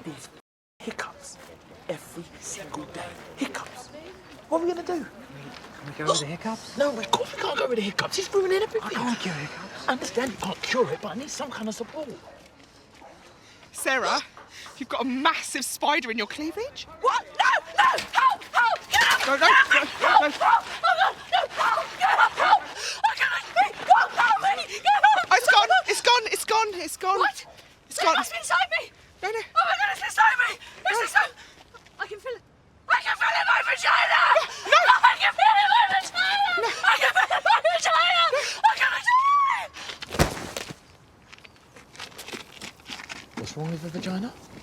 these hiccups every single day. Hiccups. What are we going to do? Can we go with the hiccups? No, of course we can't go with the hiccups. It's ruining everything. I can't cure hiccups. I understand you can't cure it, but I need some kind of support. Sarah, you've got a massive spider in your cleavage. What? No! No! Help! Help! Get up! No, no, Help! no, Help! no. Help! Oh, no! No! Help! Get up! Help! I can't... Help! Help me! Get up! Oh, it's gone, it's gone, it's gone, it's gone. What? It's gone. It's inside me! No, no. Oh my God, it's inside me! It's inside... I can feel it. I can feel it in my vagina! No! I can feel it in my vagina! No. I can feel it in my vagina! I can feel it! What's wrong with the vagina?